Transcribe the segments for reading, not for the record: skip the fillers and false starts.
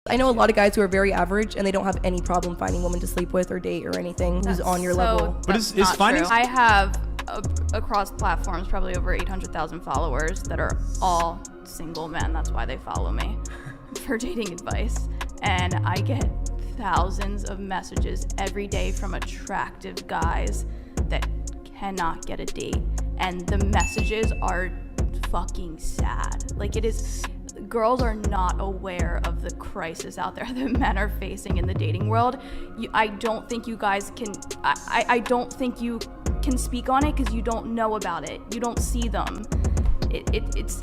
I know a lot of guys who are very average and they don't have any problem finding women to sleep with or date or anything who's on your level. But is finding... I have across platforms probably over 800,000 followers that are all single men. That's why they follow me for dating advice. And I get thousands of messages every day from attractive guys that cannot get a date. And the messages are fucking sad. Like, it is... Girls are not aware of the crisis out there that men are facing in the dating world. I don't think you guys can... I don't think you can speak on it because you don't know about it. You don't see them. It's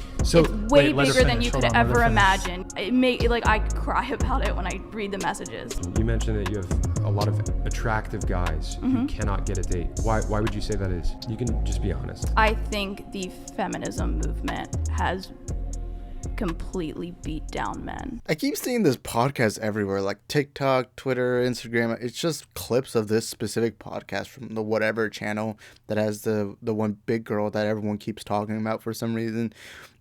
way bigger than you could ever imagine. I cry about it when I read the messages. You mentioned that you have a lot of attractive guys who cannot get a date. Why would you say that is? You can just be honest. I think the feminism movement has completely beat down men. I keep seeing this podcast everywhere, like TikTok, Twitter, Instagram. It's just clips of this specific podcast from the whatever channel that has the one big girl that everyone keeps talking about for some reason.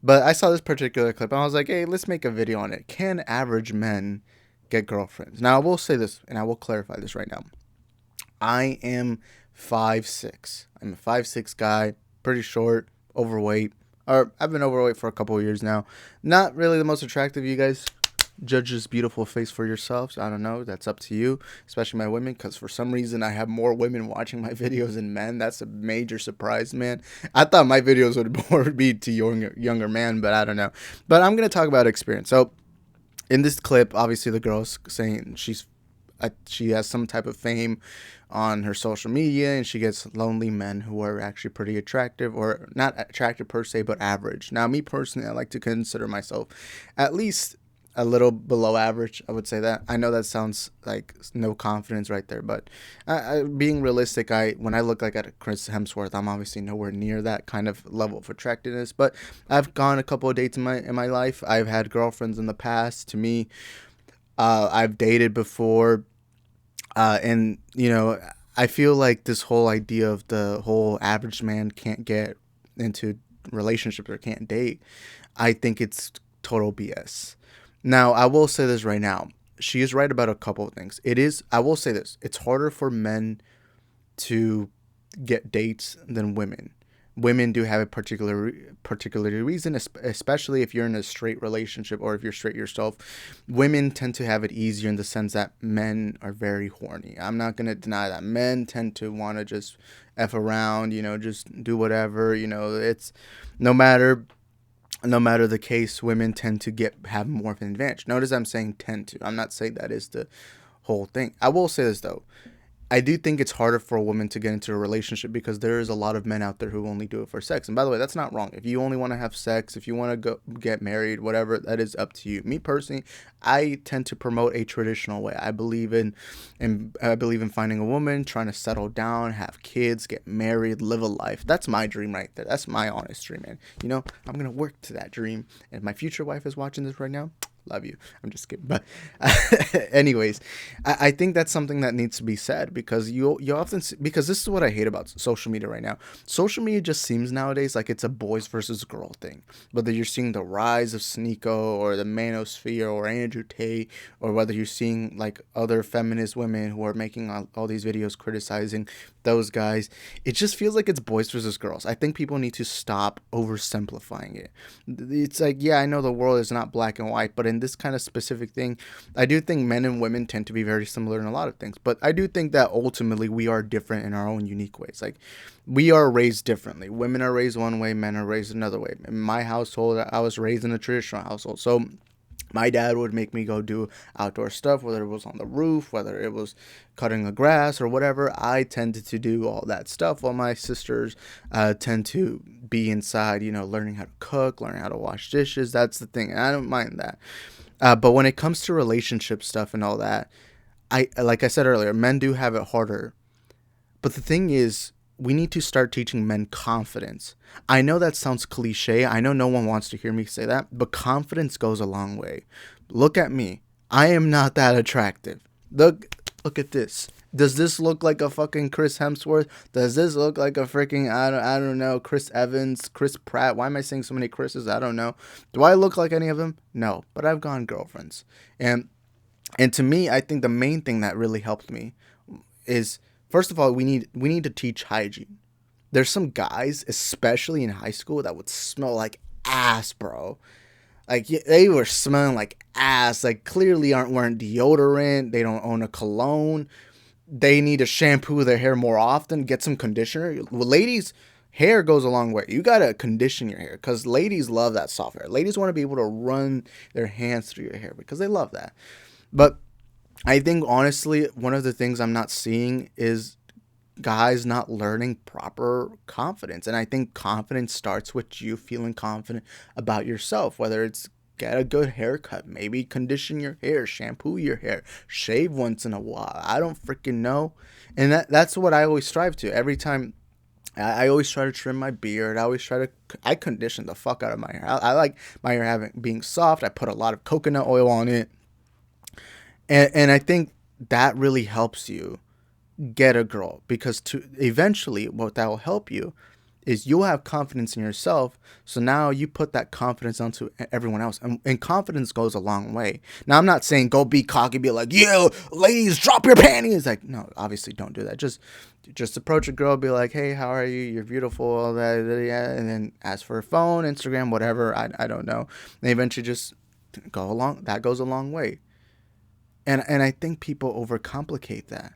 But I saw this particular clip and I was like, hey, let's make a video on it. Can average men get girlfriends? Now, I will say this, and I will clarify this right now. I am 5'6". I'm a 5'6" guy, pretty short, overweight. Or I've been overweight for a couple of years now. Not really the most attractive. You guys judge this beautiful face for yourselves. I don't know. That's up to you, especially my women, because for some reason I have more women watching my videos than men. That's a major surprise, man. I thought my videos would more be to younger man, but I don't know. But I'm going to talk about experience. So in this clip, obviously the girl's saying she has some type of fame on her social media, and she gets lonely men who are actually pretty attractive, or not attractive per se, but average. Now, me personally, I like to consider myself at least a little below average. I would say that. I know that sounds like no confidence right there, but being realistic, when I look like at Chris Hemsworth, I'm obviously nowhere near that kind of level of attractiveness. But I've gone a couple of dates in my life. I've had girlfriends in the past. To me, I've dated before. And, you know, I feel like this whole idea of the whole average man can't get into relationships or can't date, I think it's total BS. Now, I will say this right now. She is right about a couple of things. I will say this. It's harder for men to get dates than women. Women do have a particular reason, especially if you're in a straight relationship or if you're straight yourself. Women tend to have it easier in the sense that men are very horny. I'm not going to deny that. Men tend to want to just F around, you know, just do whatever. You know, it's no matter the case, women tend to have more of an advantage. Notice I'm saying tend to. I'm not saying that is the whole thing. I will say this, though. I do think it's harder for a woman to get into a relationship because there is a lot of men out there who only do it for sex. And by the way, that's not wrong. If you only want to have sex, if you want to go get married, whatever, that is up to you. Me personally, I tend to promote a traditional way. I believe in finding a woman, trying to settle down, have kids, get married, live a life. That's my dream right there. That's my honest dream, man. You know, I'm going to work to that dream. And my future wife is watching this right now. Love you. I'm just kidding. But anyways, I think that's something that needs to be said because you often see, because this is what I hate about social media right now. Social media just seems nowadays like it's a boys versus girl thing. Whether you're seeing the rise of Sneeko or the Manosphere or Andrew Tate, or whether you're seeing like other feminist women who are making all these videos criticizing those guys, it just feels like it's boys versus girls. I think people need to stop oversimplifying it. It's like, yeah, I know the world is not black and white, but in this kind of specific thing, I do think men and women tend to be very similar in a lot of things. But I do think that ultimately we are different in our own unique ways. Like, we are raised differently. Women are raised one way, men are raised another way. In my household, I was raised in a traditional household. So my dad would make me go do outdoor stuff, whether it was on the roof, whether it was cutting the grass or whatever. I tended to do all that stuff while my sisters tend to be inside, you know, learning how to cook, learning how to wash dishes. That's the thing. And I don't mind that. But when it comes to relationship stuff and all that, like I said earlier, men do have it harder. But the thing is, we need to start teaching men confidence. I know that sounds cliche. I know no one wants to hear me say that, but confidence goes a long way. Look at me. I am not that attractive. Look at this. Does this look like a fucking Chris Hemsworth? Does this look like a freaking, I don't know, Chris Evans, Chris Pratt? Why am I saying so many Chris's? I don't know. Do I look like any of them? No, but I've gone girlfriends. And And to me, I think the main thing that really helped me is, first of all, we need to teach hygiene. There's some guys, especially in high school, that would smell like ass, bro. Like, they were smelling like ass. Like, clearly aren't wearing deodorant. They don't own a cologne. They need to shampoo their hair more often. Get some conditioner. Well, ladies, hair goes a long way. You gotta condition your hair because ladies love that soft hair. Ladies want to be able to run their hands through your hair because they love that. But I think, honestly, one of the things I'm not seeing is guys not learning proper confidence. And I think confidence starts with you feeling confident about yourself, whether it's get a good haircut, maybe condition your hair, shampoo your hair, shave once in a while. I don't freaking know. And that's what I always strive to. Every time I always try to trim my beard. I condition the fuck out of my hair. I like my hair being soft. I put a lot of coconut oil on it. And I think that really helps you get a girl, because eventually what that will help you is you'll have confidence in yourself. So now you put that confidence onto everyone else, and confidence goes a long way. Now, I'm not saying go be cocky, be like, yo, ladies, drop your panties. Like, no, obviously don't do that. Just approach a girl, be like, hey, how are you? You're beautiful, all that, yeah, and then ask for a phone, Instagram, whatever. I don't know. And eventually just go along. That goes a long way. And I think people overcomplicate that.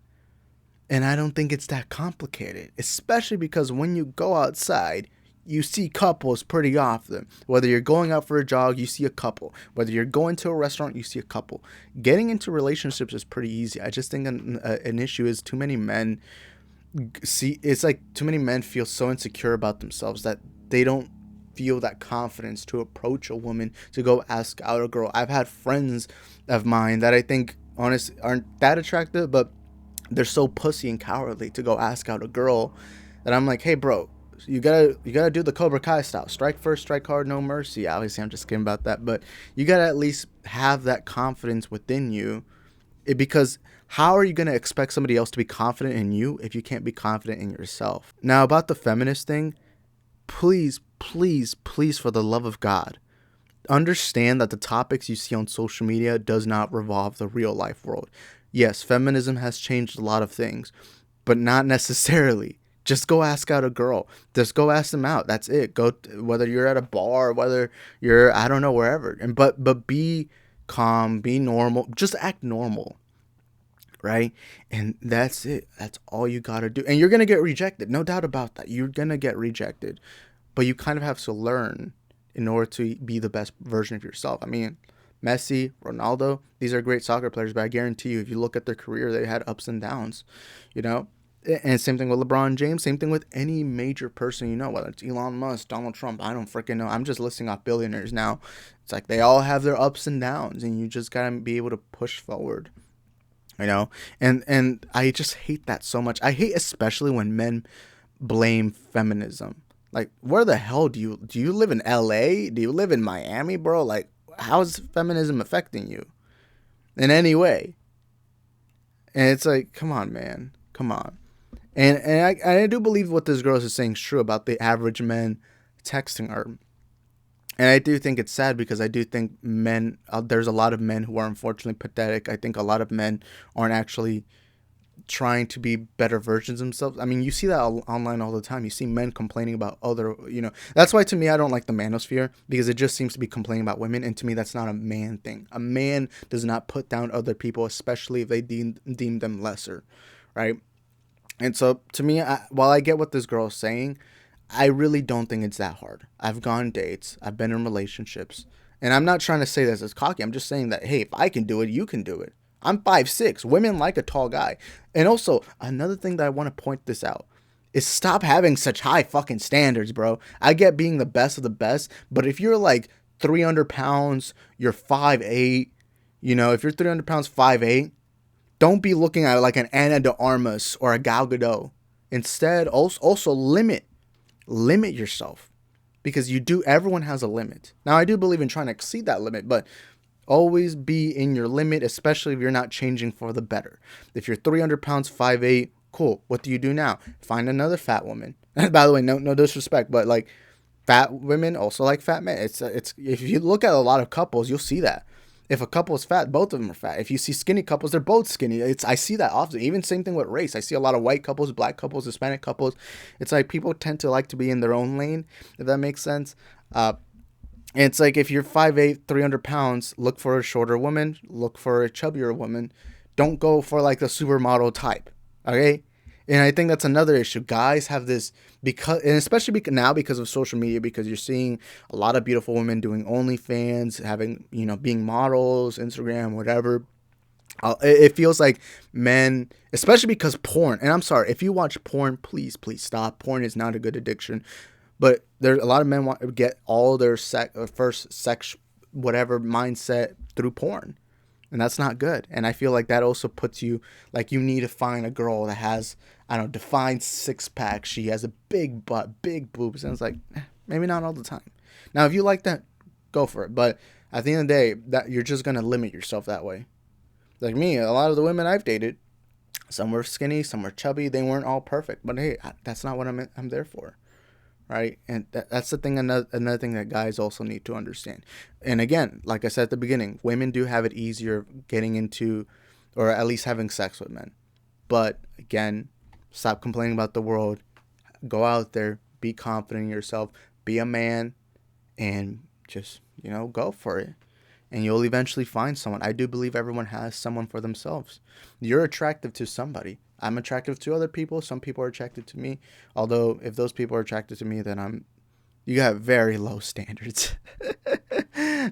And I don't think it's that complicated, especially because when you go outside, you see couples pretty often. Whether you're going out for a jog, you see a couple. Whether you're going to a restaurant, you see a couple. Getting into relationships is pretty easy. I just think an issue is too many men too many men feel so insecure about themselves that they don't feel that confidence to approach a woman, to go ask out a girl. I've had friends of mine that I think honestly aren't that attractive, but they're so pussy and cowardly to go ask out a girl that I'm like, hey, bro, you gotta do the Cobra Kai style. Strike first, strike hard, no mercy. Obviously, I'm just kidding about that, but you gotta at least have that confidence within you, because how are you gonna expect somebody else to be confident in you if you can't be confident in yourself? Now, about the feminist thing, please, please, please, for the love of God, understand that the topics you see on social media does not revolve the real life world. Yes, feminism has changed a lot of things, but not necessarily. Just go ask out a girl. Just go ask them out. That's it. Whether you're at a bar, whether you're, I don't know, wherever. But be calm, be normal. Just act normal, right? And that's it. That's all you got to do. And you're going to get rejected. No doubt about that. You're going to get rejected. But you kind of have to learn in order to be the best version of yourself. I mean, Messi, Ronaldo, these are great soccer players, but I guarantee you, if you look at their career, they had ups and downs, And same thing with LeBron James, same thing with any major person, whether it's Elon Musk, Donald Trump, I don't freaking know. I'm just listing off billionaires now. It's like they all have their ups and downs, and you just gotta be able to push forward, And I just hate that so much. I hate especially when men blame feminism. Like, where the hell do you live in LA? Do you live in Miami, bro? Like, how is feminism affecting you in any way? And it's like, come on, man. Come on. And I do believe what this girl is saying is true about the average men texting her. And I do think it's sad, because I do think there's a lot of men who are unfortunately pathetic. I think a lot of men aren't actually trying to be better versions of themselves. I mean, you see that online all the time. You see men complaining about other, That's why, to me, I don't like the manosphere, because it just seems to be complaining about women. And to me, that's not a man thing. A man does not put down other people, especially if they deem them lesser, right? And so, to me, while I get what this girl is saying, I really don't think it's that hard. I've gone on dates. I've been in relationships. And I'm not trying to say this as cocky. I'm just saying that, hey, if I can do it, you can do it. I'm 5'6". Women like a tall guy. And also, another thing that I want to point this out is stop having such high fucking standards, bro. I get being the best of the best, but if you're like 300 pounds, you're 5'8", if you're 300 pounds, 5'8", don't be looking at like an Ana de Armas or a Gal Gadot. Instead, also limit yourself, because everyone has a limit. Now, I do believe in trying to exceed that limit, but always be in your limit, especially if you're not changing for the better. If you're 300 pounds, 5'8", cool. What do you do now? Find another fat woman. By the way, no disrespect, but like, fat women also like fat men. It's if you look at a lot of couples, you'll see that. If a couple is fat, both of them are fat. If you see skinny couples, they're both skinny. I see that often. Even same thing with race. I see a lot of white couples, black couples, Hispanic couples. It's like people tend to like to be in their own lane, if that makes sense. And it's like if you're 5'8", 300 pounds, look for a shorter woman, look for a chubbier woman. Don't go for like the supermodel type, okay? And I think that's another issue. Guys have this, and especially now because of social media, because you're seeing a lot of beautiful women doing OnlyFans, having, being models, Instagram, whatever. It feels like men, especially because porn, and I'm sorry, if you watch porn, please stop. Porn is not a good addiction. But there a lot of men want to get all their first sex, whatever mindset through porn. And that's not good. And I feel like that also puts you, like, you need to find a girl that has, defined six-pack. She has a big butt, big boobs. And it's like, maybe not all the time. Now, if you like that, go for it. But at the end of the day, that you're just going to limit yourself that way. Like me, a lot of the women I've dated, some were skinny, some were chubby. They weren't all perfect. But hey, that's not what I'm there for. Right? And that's the thing, another thing that guys also need to understand. And again, like I said at the beginning, women do have it easier getting into, or at least having sex with men. But again, stop complaining about the world. Go out there, be confident in yourself, be a man, and just, go for it. And you'll eventually find someone. I do believe everyone has someone for themselves. You're attractive to somebody. I'm attractive to other people. Some people are attracted to me. Although, if those people are attracted to me, then you have very low standards.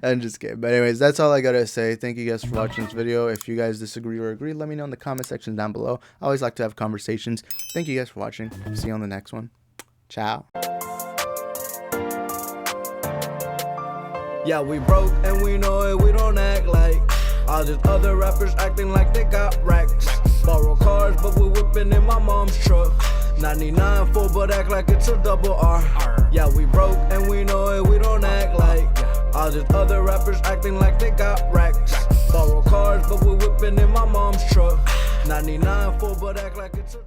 I'm just kidding. But anyways, that's all I got to say. Thank you guys for watching this video. If you guys disagree or agree, let me know in the comment section down below. I always like to have conversations. Thank you guys for watching. See you on the next one. Ciao. Yeah, we broke and we know it, we don't act like all these other rappers acting like they got racks. Borrow cars, but we whipping in my mom's truck. 99 full, but act like it's a double R. Yeah, we broke and we know it, we don't act like all these other rappers acting like they got racks. Borrow cars, but we whipping in my mom's truck. 99 full, but act like it's a